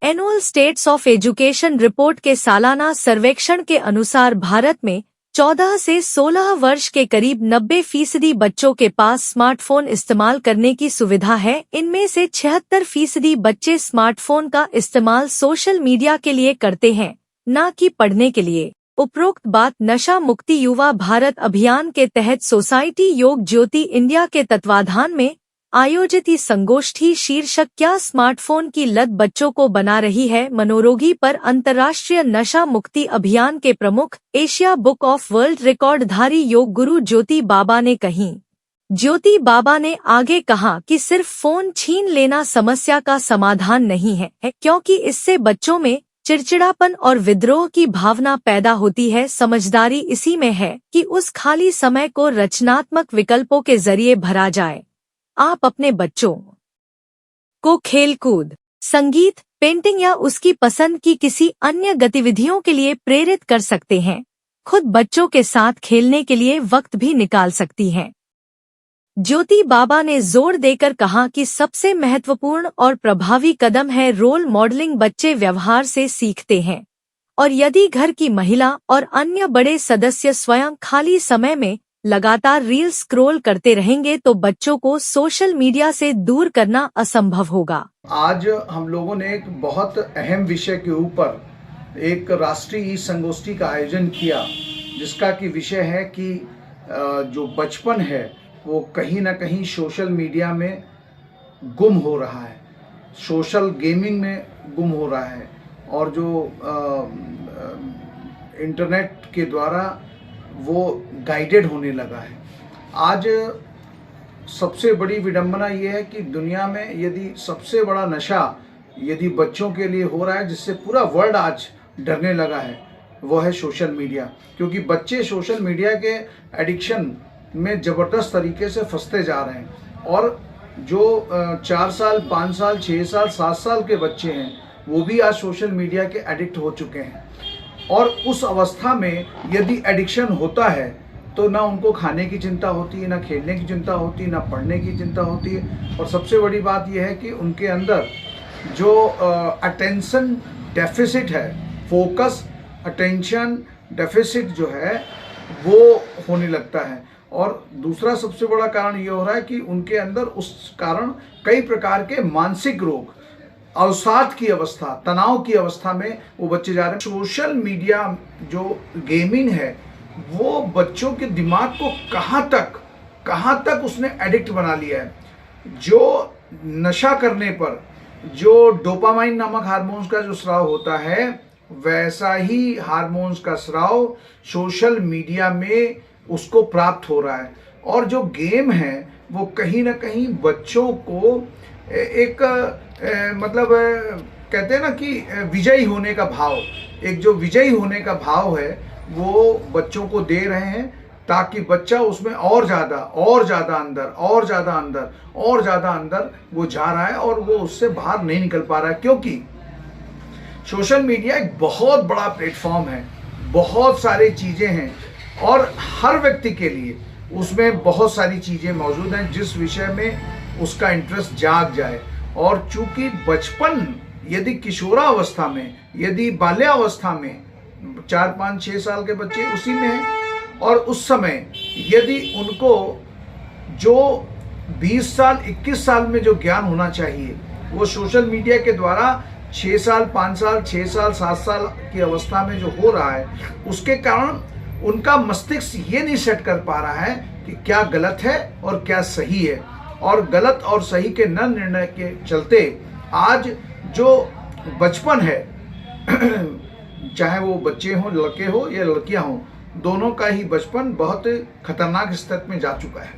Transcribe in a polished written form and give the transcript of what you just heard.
Annual states of education report के सालाना सर्वेक्षण के अनुसार भारत में 14 से 16 वर्ष के करीब 90% बच्चों के पास स्मार्टफोन इस्तेमाल करने की सुविधा है। इनमें से 76% बच्चे स्मार्टफोन का इस्तेमाल सोशल मीडिया के लिए करते हैं, न कि पढ़ने के लिए। उपरोक्त बात नशा मुक्ति युवा भारत अभियान के तहत सोसाइटी योग ज्योति इंडिया के तत्वाधान में आयोजित इस संगोष्ठी शीर्षक क्या स्मार्टफोन की लत बच्चों को बना रही है मनोरोगी पर अंतर्राष्ट्रीय नशा मुक्ति अभियान के प्रमुख Asia book of world रिकॉर्डधारी yoga guru ज्योति बाबा ने कही। ज्योति बाबा ने आगे कहा कि सिर्फ फोन छीन लेना समस्या का समाधान नहीं है, क्योंकि इससे बच्चों में चिड़चिड़ापन और विद्रोह की भावना पैदा होती है। समझदारी इसी में है कि उस खाली समय को रचनात्मक विकल्पों के जरिए भरा जाए। आप अपने बच्चों को खेलकूद, संगीत, पेंटिंग या उसकी पसंद की किसी अन्य गतिविधियों के लिए प्रेरित कर सकते हैं। खुद बच्चों के साथ खेलने के लिए वक्त भी निकाल सकती हैं। ज्योति बाबा ने जोर देकर कहा कि सबसे महत्वपूर्ण और प्रभावी कदम है रोल मॉडलिंग। बच्चे व्यवहार से सीखते हैं, और यदि घर की महिला और अन्य बड़े सदस्य स्वयं खाली समय में लगातार रील स्क्रॉल करते रहेंगे तो बच्चों को सोशल मीडिया से दूर करना असंभव होगा। आज हम लोगों ने एक बहुत अहम विषय के ऊपर एक राष्ट्रीय संगोष्ठी का आयोजन किया, जिसका कि विषय है कि जो बचपन है वो कहीं ना कहीं सोशल मीडिया में गुम हो रहा है, सोशल गेमिंग में गुम हो रहा है, और जो इंटरनेट के द्वारा वो गाइडेड होने लगा है। आज सबसे बड़ी विडंबना ये है कि दुनिया में यदि सबसे बड़ा नशा यदि बच्चों के लिए हो रहा है, जिससे पूरा वर्ल्ड आज डरने लगा है, वो है सोशल मीडिया। क्योंकि बच्चे सोशल मीडिया के एडिक्शन में ज़बरदस्त तरीके से फंसते जा रहे हैं, और जो 4 साल, 5 साल, 6 साल, 7 साल के बच्चे हैं वो भी आज सोशल मीडिया के एडिक्ट हो चुके हैं। और उस अवस्था में यदि एडिक्शन होता है तो ना उनको खाने की चिंता होती है, ना खेलने की चिंता होती है, ना पढ़ने की चिंता होती है। और सबसे बड़ी बात यह है कि उनके अंदर जो अटेंशन डेफिसिट है, फोकस अटेंशन डेफिसिट जो है वो होने लगता है। और दूसरा सबसे बड़ा कारण ये हो रहा है कि उनके अंदर उस कारण कई प्रकार के मानसिक रोग, अवसाद की अवस्था, तनाव की अवस्था में वो बच्चे जा रहे हैं। सोशल मीडिया जो गेमिंग है वो बच्चों के दिमाग को कहाँ तक उसने एडिक्ट बना लिया है। जो नशा करने पर जो डोपामाइन नामक हार्मोन्स का जो स्राव होता है, वैसा ही हार्मोन्स का स्राव सोशल मीडिया में उसको प्राप्त हो रहा है। और जो गेम है वो कहीं ना कहीं बच्चों को एक मतलब कहते हैं ना कि विजयी होने का भाव, एक जो विजयी होने का भाव है वो बच्चों को दे रहे हैं, ताकि बच्चा उसमें और ज़्यादा अंदर वो जा रहा है और वो उससे बाहर नहीं निकल पा रहा है। क्योंकि सोशल मीडिया एक बहुत बड़ा प्लेटफॉर्म है, बहुत सारी चीज़ें हैं, और हर व्यक्ति के लिए उसमें बहुत सारी चीज़ें मौजूद हैं जिस विषय में उसका इंटरेस्ट जाग जाए। और चूंकि बचपन यदि किशोरावस्था में, यदि बाल्यावस्था में 4, 5, 6 साल के बच्चे उसी में हैं, और उस समय यदि उनको जो 20 साल, 21 साल में जो ज्ञान होना चाहिए वो सोशल मीडिया के द्वारा 6 साल, 5 साल, 6 साल, 7 साल की अवस्था में जो हो रहा है, उसके कारण उनका मस्तिष्क ये नहीं सेट कर पा रहा है कि क्या गलत है और क्या सही है। और गलत और सही के न निर्णय के चलते आज जो बचपन है चाहे वो बच्चे हों, लड़के हो या लड़कियां हों, दोनों का ही बचपन बहुत खतरनाक स्थिति में जा चुका है।